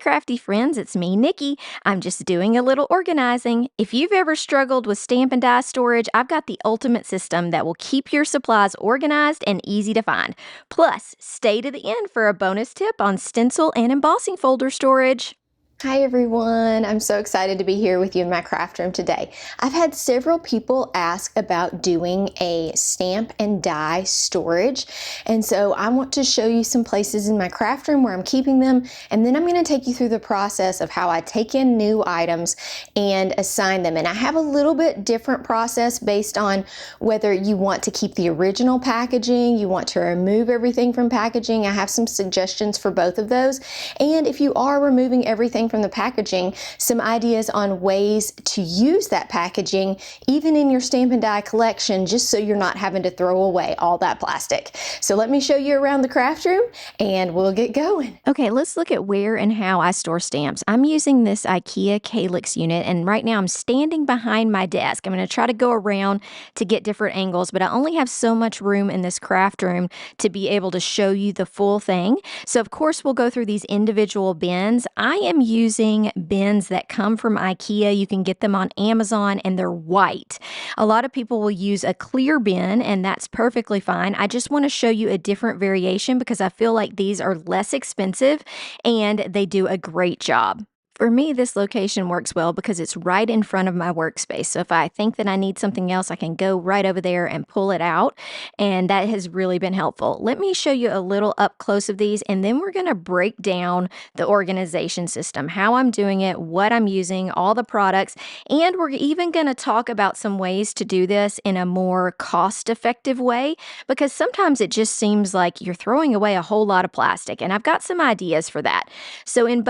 crafty friends, it's me, Nikki. I'm just doing a little organizing. If you've ever struggled with stamp and die storage, I've got the ultimate system that will keep your supplies organized and easy to find. Plus, stay to the end for a bonus tip on stencil and embossing folder storage. Hi everyone, I'm so excited to be here with you in my craft room today. I've had several people ask about doing a stamp and die storage, and so I want to show you some places in my craft room where I'm keeping them, and then I'm going to take you through the process of how I take in new items and assign them. And I have a little bit different process based on whether you want to keep the original packaging, you want to remove everything from packaging. I have some suggestions for both of those, and if you are removing everything from the packaging, some ideas on ways to use that packaging even in your stamp and die collection, just so you're not having to throw away all that plastic. So let me show you around the craft room and we'll get going. Okay, let's look at where and how I store stamps. I'm using this Ikea Kallax unit, and right now I'm standing behind my desk. I'm going to try to go around to get different angles, but I only have so much room in this craft room to be able to show you the full thing. So of course we'll go through these individual bins. I am using bins that come from Ikea. You can get them on Amazon and they're white. A lot of people will use a clear bin, and that's perfectly fine. I just want to show you a different variation because I feel like these are less expensive and they do a great job. For me, this location works well because it's right in front of my workspace. So if I think that I need something else, I can go right over there and pull it out. And that has really been helpful. Let me show you a little up close of these, and then we're going to break down the organization system, how I'm doing it, what I'm using, all the products. And we're even going to talk about some ways to do this in a more cost-effective way, because sometimes it just seems like you're throwing away a whole lot of plastic. And I've got some ideas for that. So in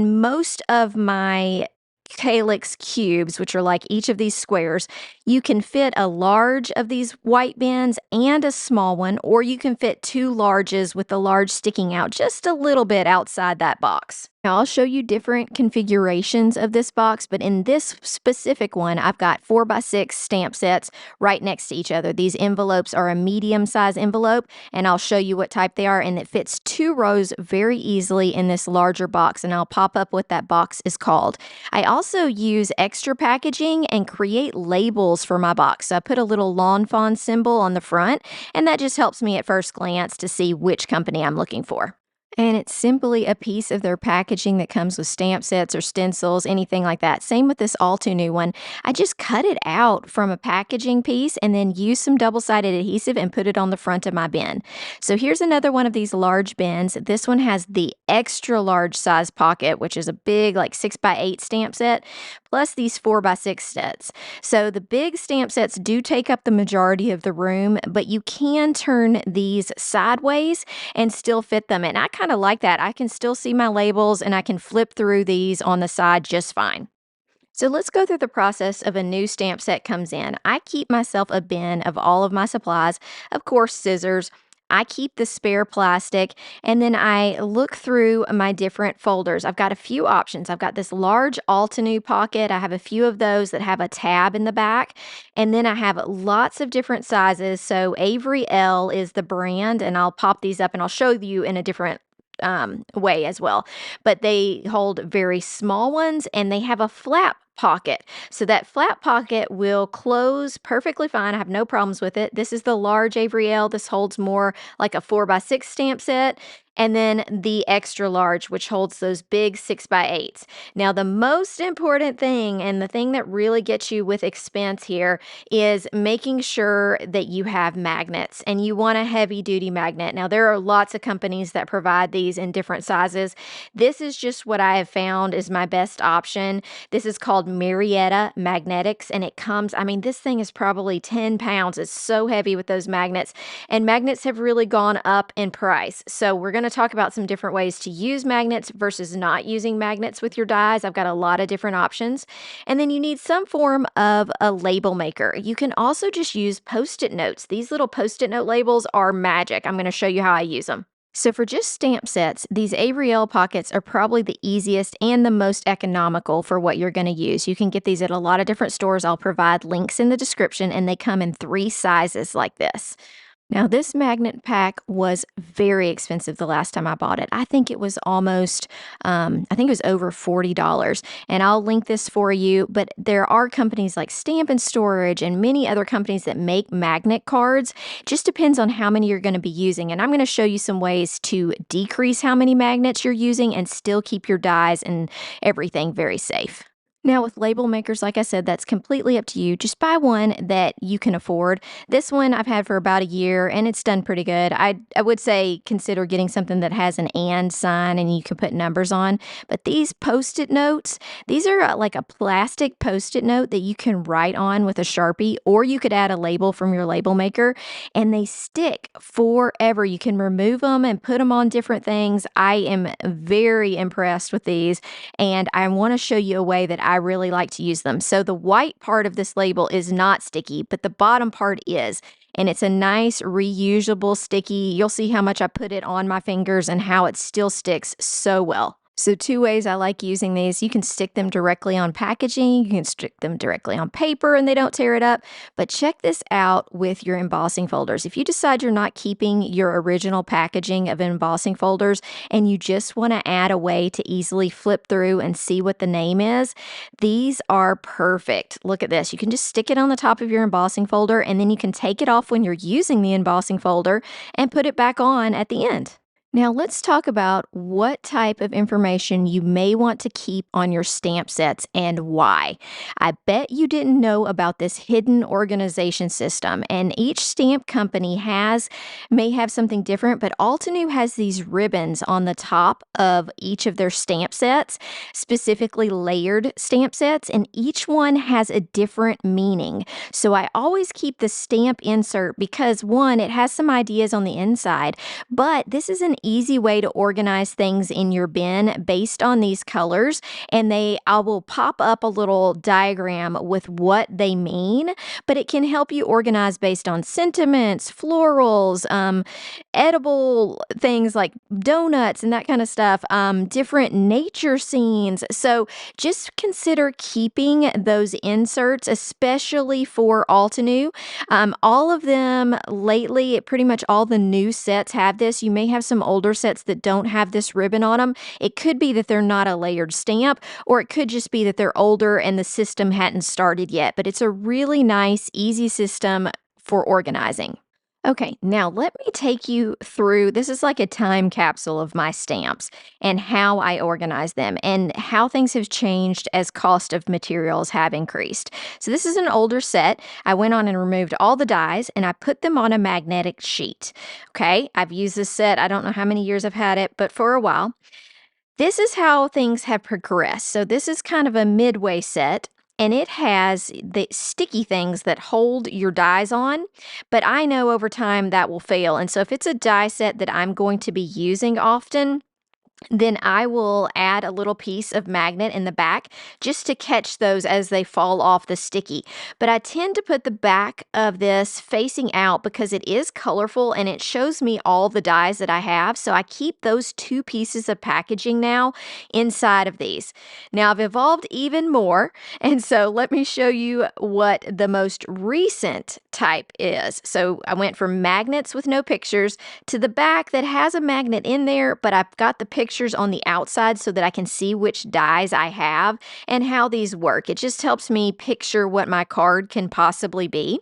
most of my Kallax cubes, which are like each of these squares, you can fit a large of these white bins and a small one, or you can fit two larges with the large sticking out just a little bit outside that box. Now, I'll show you different configurations of this box, but in this specific one, I've got 4x6 stamp sets right next to each other. These envelopes are a medium-size envelope, and I'll show you what type they are, and it fits 2 rows very easily in this larger box, and I'll pop up what that box is called. I also use extra packaging and create labels for my box. So I put a little lawn fawn symbol on the front, and that just helps me at first glance to see which company I'm looking for. And it's simply a piece of their packaging that comes with stamp sets or stencils, anything like that. Same with this Altenew one. I just cut it out from a packaging piece and then use some double-sided adhesive and put it on the front of my bin. So here's another one of these large bins. This one has the extra large size pocket, which is a big like 6x8 stamp set, plus these 4x6 sets. So the big stamp sets do take up the majority of the room, but you can turn these sideways and still fit them. And I kind of like that. I can still see my labels and I can flip through these on the side just fine. So let's go through the process of a new stamp set comes in. I keep myself a bin of all of my supplies, of course, scissors. I keep the spare plastic, and then I look through my different folders. I've got a few options. I've got this large Altenew pocket. I have a few of those that have a tab in the back, and then I have lots of different sizes. So Avery Elle is the brand, and I'll pop these up and I'll show you in a different way as well. But they hold very small ones, and they have a flap pocket. So that flap pocket will close perfectly fine. I have no problems with it. This is the large Avery Elle. This holds more like a 4x6 stamp set. And then the extra large, which holds those big 6x8s. Now, the most important thing, and the thing that really gets you with expense here, is making sure that you have magnets, and you want a heavy duty magnet. Now, there are lots of companies that provide these in different sizes. This is just what I have found is my best option. This is called Variera magnetics, and it comes, I mean, this thing is probably 10 pounds. It's so heavy with those magnets, and magnets have really gone up in price. So we're going to talk about some different ways to use magnets versus not using magnets with your dies. I've got a lot of different options. And then you need some form of a label maker. You can also just use Post-it notes. These little Post-it note labels are magic. I'm going to show you how I use them. So for just stamp sets, these Avery Elle pockets are probably the easiest and the most economical for what you're going to use. You can get these at a lot of different stores. I'll provide links in the description, and they come in 3 sizes like this. Now, this magnet pack was very expensive the last time I bought it. I think it was almost, I think it was over $40. And I'll link this for you. But there are companies like Stamp and Storage and many other companies that make magnet cards. Just depends on how many you're going to be using. And I'm going to show you some ways to decrease how many magnets you're using and still keep your dies and everything very safe. Now, with label makers, like I said, that's completely up to you. Just buy one that you can afford. This one I've had for about a year and it's done pretty good. I would say consider getting something that has an and sign and you can put numbers on. But these post-it notes, these are like a plastic post-it note that you can write on with a Sharpie, or you could add a label from your label maker and they stick forever. You can remove them and put them on different things. I am very impressed with these and I want to show you a way that I really like to use them. So the white part of this label is not sticky, but the bottom part is. And it's a nice reusable sticky. You'll see how much I put it on my fingers and how it still sticks so well. So two ways I like using these. You can stick them directly on packaging. You can stick them directly on paper and they don't tear it up. But check this out with your embossing folders. If you decide you're not keeping your original packaging of embossing folders and you just want to add a way to easily flip through and see what the name is, these are perfect. Look at this. You can just stick it on the top of your embossing folder and then you can take it off when you're using the embossing folder and put it back on at the end. Now, let's talk about what type of information you may want to keep on your stamp sets and why. I bet you didn't know about this hidden organization system, and each stamp company may have something different, but Altenew has these ribbons on the top of each of their stamp sets, specifically layered stamp sets, and each one has a different meaning. So I always keep the stamp insert because, one, it has some ideas on the inside, but this is an easy way to organize things in your bin based on these colors, and I will pop up a little diagram with what they mean, but it can help you organize based on sentiments, florals, edible things like donuts and that kind of stuff, different nature scenes. So just consider keeping those inserts, especially for Altenew. All of them lately, pretty much all the new sets have this. You may have some older sets that don't have this ribbon on them. It could be that they're not a layered stamp, or it could just be that they're older and the system hadn't started yet. But it's a really nice, easy system for organizing. Okay, now let me take you through. This is like a time capsule of my stamps and how I organize them and how things have changed as cost of materials have increased. So this is an older set. I went on and removed all the dies and I put them on a magnetic sheet. Okay, I've used this set. I don't know how many years I've had it, but for a while. This is how things have progressed. So this is kind of a midway set. And it has the sticky things that hold your dies on, but I know over time that will fail. And so if it's a die set that I'm going to be using often, then I will add a little piece of magnet in the back just to catch those as they fall off the sticky. But I tend to put the back of this facing out because it is colorful and it shows me all the dies that I have. So I keep those two pieces of packaging now inside of these. Now I've evolved even more, and so let me show you what the most recent type is. So I went from magnets with no pictures to the back that has a magnet in there, but I've got the pictures on the outside so that I can see which dies I have and how these work. It just helps me picture what my card can possibly be.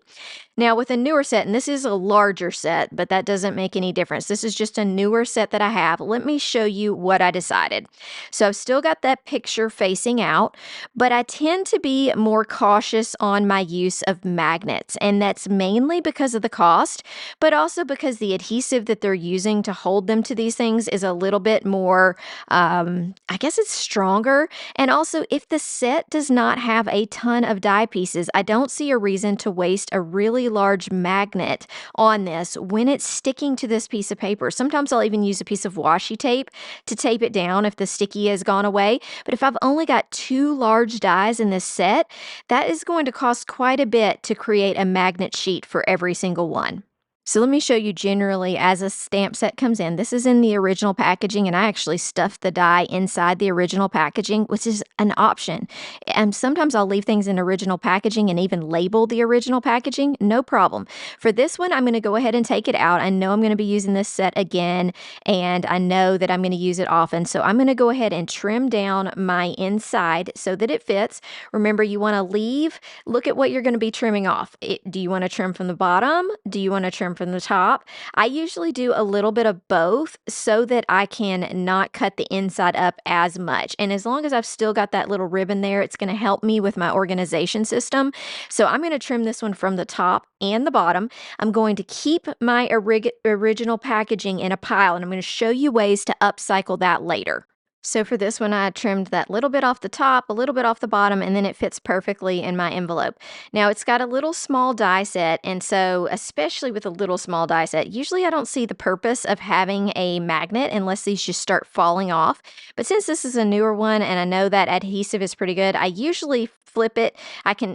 Now with a newer set, and this is a larger set, but that doesn't make any difference. This is just a newer set that I have. Let me show you what I decided. So I've still got that picture facing out, but I tend to be more cautious on my use of magnets, and that's mainly because of the cost, but also because the adhesive that they're using to hold them to these things is a little bit more, I guess it's stronger. And also, if the set does not have a ton of die pieces, I don't see a reason to waste a really large magnet on this when it's sticking to this piece of paper. Sometimes I'll even use a piece of washi tape to tape it down if the sticky has gone away. But if I've only got two large dies in this set, that is going to cost quite a bit to create a magnet sheet for every single one. So let me show you generally as a stamp set comes in. This is in the original packaging, and I actually stuffed the die inside the original packaging, which is an option. And sometimes I'll leave things in original packaging and even label the original packaging, no problem. For this one, I'm going to go ahead and take it out. I know I'm going to be using this set again, and I know that I'm going to use it often. So I'm going to go ahead and trim down my inside so that it fits. Remember, you want to look at what you're going to be trimming off. Do you want to trim from the bottom? Do you want to trim from the top? I usually do a little bit of both so that I can not cut the inside up as much. And as long as I've still got that little ribbon there, it's going to help me with my organization system. So I'm going to trim this one from the top and the bottom. I'm going to keep my original packaging in a pile, and I'm going to show you ways to upcycle that later. So for this one, I trimmed that little bit off the top, a little bit off the bottom, and then it fits perfectly in my envelope. Now it's got a little small die set, and so especially with a little small die set, usually I don't see the purpose of having a magnet unless these just start falling off. But since this is a newer one and I know that adhesive is pretty good, I usually flip it.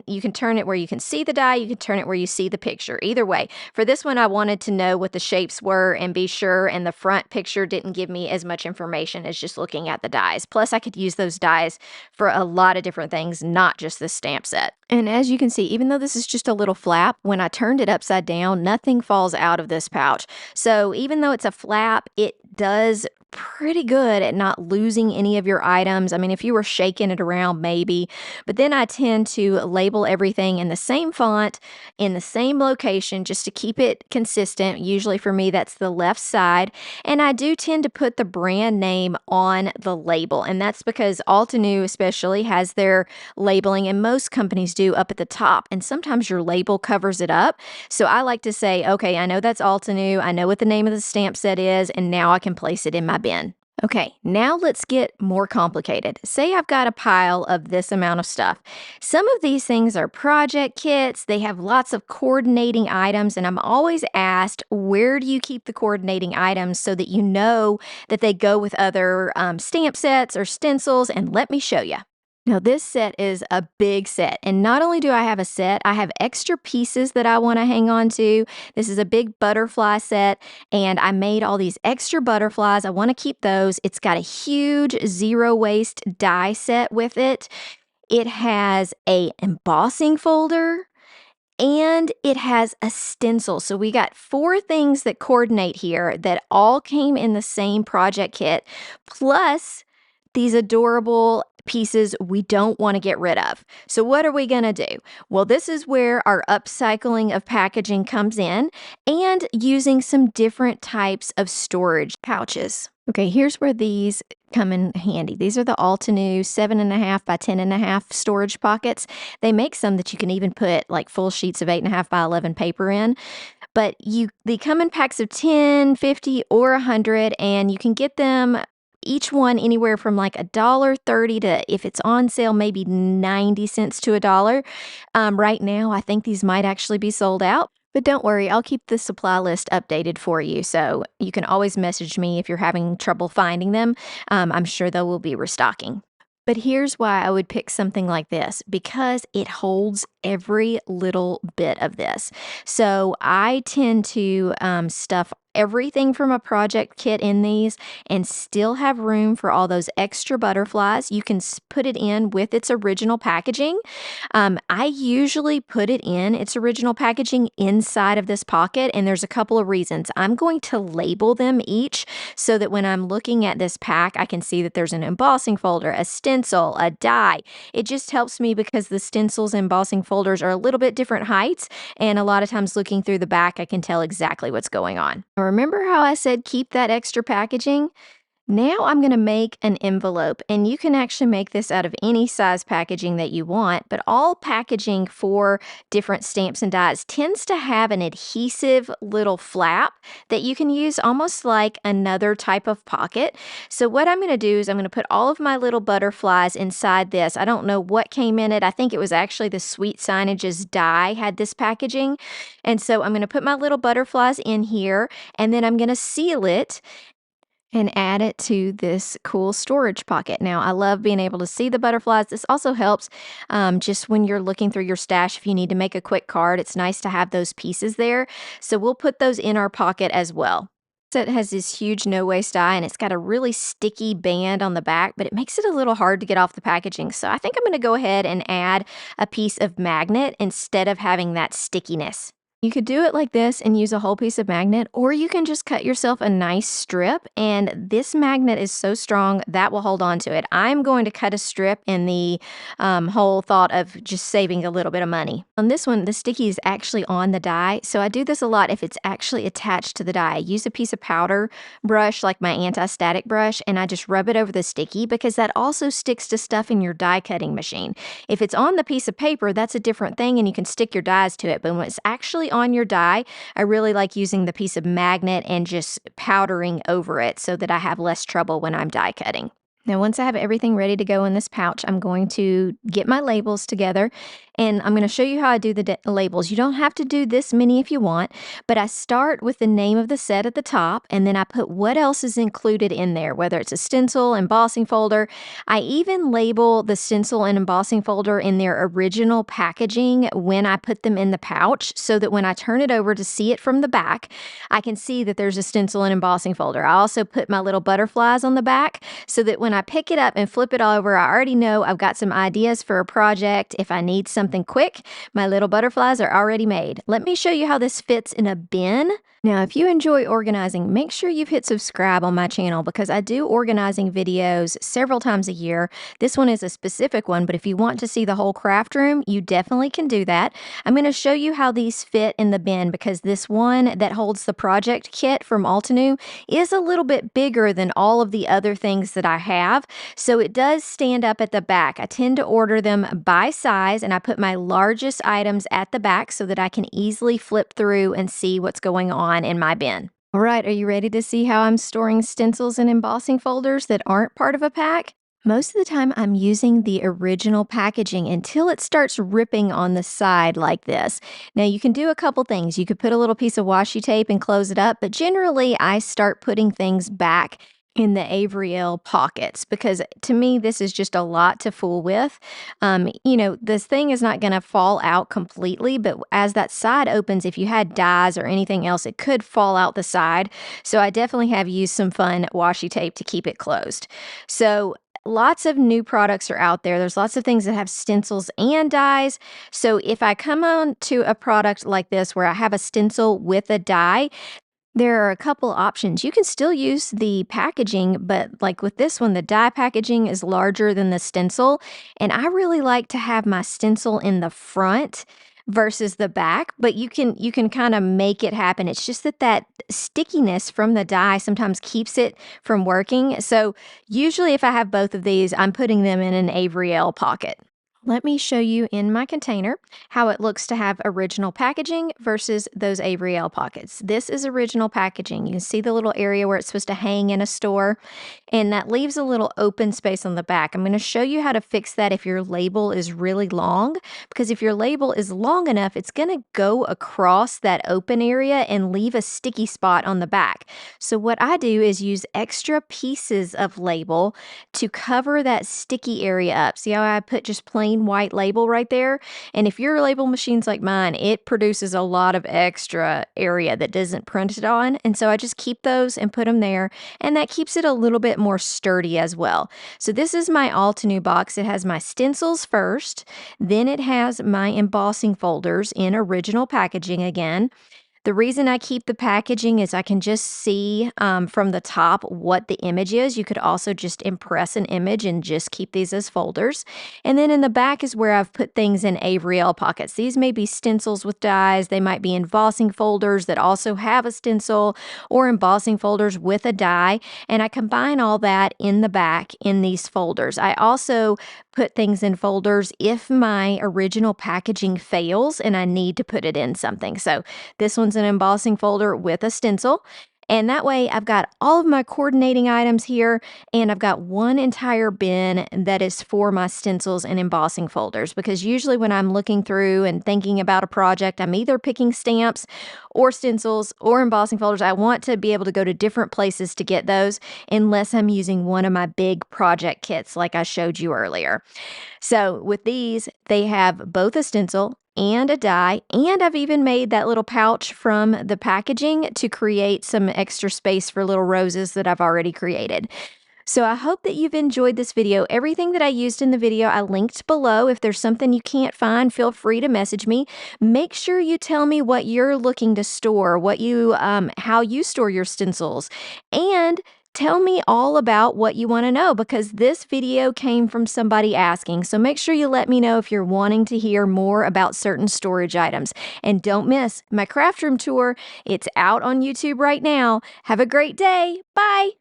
You can turn it where you can see the die, you can turn it where you see the picture. Either way, for this one I wanted to know what the shapes were and be sure, and the front picture didn't give me as much information as just looking at the dies. Plus I could use those dies for a lot of different things, not just this stamp set. And as you can see, even though this is just a little flap, when I turned it upside down, nothing falls out of this pouch. So even though it's a flap, it does pretty good at not losing any of your items. I mean, if you were shaking it around, maybe, but then I tend to label everything in the same font, in the same location, just to keep it consistent. Usually for me, that's the left side. And I do tend to put the brand name on the label. And that's because Altenew especially has their labeling, and most companies do, up at the top. And sometimes your label covers it up. So I like to say, okay, I know that's Altenew. I know what the name of the stamp set is, and now I can place it in my bin. Okay, now let's get more complicated. Say I've got a pile of this amount of stuff. Some of these things are project kits. They have lots of coordinating items, and I'm always asked, where do you keep the coordinating items so that you know that they go with other stamp sets or stencils? And let me show you. Now, this set is a big set, and not only do I have a set, I have extra pieces that I want to hang on to. This is a big butterfly set, and I made all these extra butterflies. I want to keep those. It's got a huge zero waste die set with it. It has a embossing folder, and it has a stencil. So we got 4 things that coordinate here that all came in the same project kit, plus these adorable pieces we don't want to get rid of. So what are we going to do? Well, this is where our upcycling of packaging comes in, and using some different types of storage pouches. Okay, here's where these come in handy. These are the Altenew 7.5 by 10.5 storage pockets. They make some that you can even put like full sheets of 8.5 by 11 paper in. But they come in packs of 10, 50, or 100, and you can get them each one anywhere from like $1.30 to, if it's on sale, maybe 90 cents to $1. Right now, I think these might actually be sold out. But don't worry, I'll keep the supply list updated for you, so you can always message me if you're having trouble finding them. I'm sure they will be restocking. But here's why I would pick something like this, because it holds every little bit of this. So I tend to stuff everything from a project kit in these and still have room for all those extra butterflies. You can put it in with its original packaging. I usually put it in its original packaging inside of this pocket, and there's a couple of reasons. I'm going to label them each so that when I'm looking at this pack, I can see that there's an embossing folder, a stencil, a die. It just helps me because the stencils and embossing folders are a little bit different heights, and a lot of times looking through the back, I can tell exactly what's going on. Remember how I said keep that extra packaging? Now I'm going to make an envelope, and you can actually make this out of any size packaging that you want, but all packaging for different stamps and dies tends to have an adhesive little flap that you can use almost like another type of pocket. So what I'm going to do is I'm going to put all of my little butterflies inside this. I don't know what came in it. I think it was actually the Sweet Signages die had this packaging. And so I'm going to put my little butterflies in here, and then I'm going to seal it. and add it to this cool storage pocket. Now, I love being able to see the butterflies. This also helps just when you're looking through your stash. If you need to make a quick card, it's nice to have those pieces there. So we'll put those in our pocket as well. It has this huge no-waste die, and it's got a really sticky band on the back, but it makes it a little hard to get off the packaging. So I think I'm going to go ahead and add a piece of magnet instead of having that stickiness. You could do it like this and use a whole piece of magnet, or you can just cut yourself a nice strip, and this magnet is so strong that will hold on to it. I'm going to cut a strip in the whole thought of just saving a little bit of money. On this one, the sticky is actually on the die, so I do this a lot if it's actually attached to the die. I use a piece of powder brush like my anti-static brush, and I just rub it over the sticky because that also sticks to stuff in your die cutting machine. If it's on the piece of paper, that's a different thing and you can stick your dies to it, but when it's actually on your die, I really like using the piece of magnet and just powdering over it so that I have less trouble when I'm die cutting. Now, once I have everything ready to go in this pouch, I'm going to get my labels together, and I'm going to show you how I do the labels. You don't have to do this many if you want, but I start with the name of the set at the top, and then I put what else is included in there, whether it's a stencil, embossing folder. I even label the stencil and embossing folder in their original packaging when I put them in the pouch, so that when I turn it over to see it from the back, I can see that there's a stencil and embossing folder. I also put my little butterflies on the back so that when I pick it up and flip it over, I already know I've got some ideas for a project. If I need something quick, my little butterflies are already made. Let me show you how this fits in a bin. Now, if you enjoy organizing, make sure you've hit subscribe on my channel because I do organizing videos several times a year. This one is a specific one, but if you want to see the whole craft room, you definitely can do that. I'm going to show you how these fit in the bin because this one that holds the project kit from Altenew is a little bit bigger than all of the other things that I have. So it does stand up at the back. I tend to order them by size, and I put my largest items at the back so that I can easily flip through and see what's going on in my bin. All right, are you ready to see how I'm storing stencils and embossing folders that aren't part of a pack? Most of the time, I'm using the original packaging until it starts ripping on the side like this. Now, you can do a couple things. You could put a little piece of washi tape and close it up, but generally, I start putting things back in the Avery Elle pockets because to me, this is just a lot to fool with. This thing is not going to fall out completely, but as that side opens, if you had dies or anything else, it could fall out the side. So I definitely have used some fun washi tape to keep it closed. So lots of new products are out there. There's lots of things that have stencils and dies. So if I come on to a product like this where I have a stencil with a die, there are a couple options. You can still use the packaging, but like with this one, the die packaging is larger than the stencil. And I really like to have my stencil in the front versus the back, but you can kind of make it happen. It's just that stickiness from the die sometimes keeps it from working. So usually if I have both of these, I'm putting them in an Avery Elle pocket. Let me show you in my container how it looks to have original packaging versus those Avery Elle pockets. This is original packaging. You can see the little area where it's supposed to hang in a store, and that leaves a little open space on the back. I'm going to show you how to fix that if your label is really long, because if your label is long enough, it's going to go across that open area and leave a sticky spot on the back. So what I do is use extra pieces of label to cover that sticky area up. See how I put just plain white label right there? And if your label machine's like mine, it produces a lot of extra area that doesn't print it on. And so I just keep those and put them there, and that keeps it a little bit more sturdy as well. So this is my Altenew box. It has my stencils first, then it has my embossing folders in original packaging again. The reason I keep the packaging is I can just see from the top what the image is. You could also just impress an image and just keep these as folders. And then in the back is where I've put things in Avery Elle pockets. These may be stencils with dies. They might be embossing folders that also have a stencil, or embossing folders with a die. And I combine all that in the back in these folders. I also put things in folders if my original packaging fails and I need to put it in something. So this one's an embossing folder with a stencil. And that way I've got all of my coordinating items here, and I've got one entire bin that is for my stencils and embossing folders, because usually when I'm looking through and thinking about a project, I'm either picking stamps or stencils or embossing folders. I want to be able to go to different places to get those unless I'm using one of my big project kits like I showed you earlier. So with these, they have both a stencil and a die, and I've even made that little pouch from the packaging to create some extra space for little roses that I've already created. So I hope that you've enjoyed this video. Everything that I used in the video, I linked below. If there's something you can't find, feel free to message me. Make sure you tell me what you're looking to store, how you store your stencils, and tell me all about what you want to know, because this video came from somebody asking. So make sure you let me know if you're wanting to hear more about certain storage items. And don't miss my craft room tour. It's out on YouTube right now. Have a great day. Bye.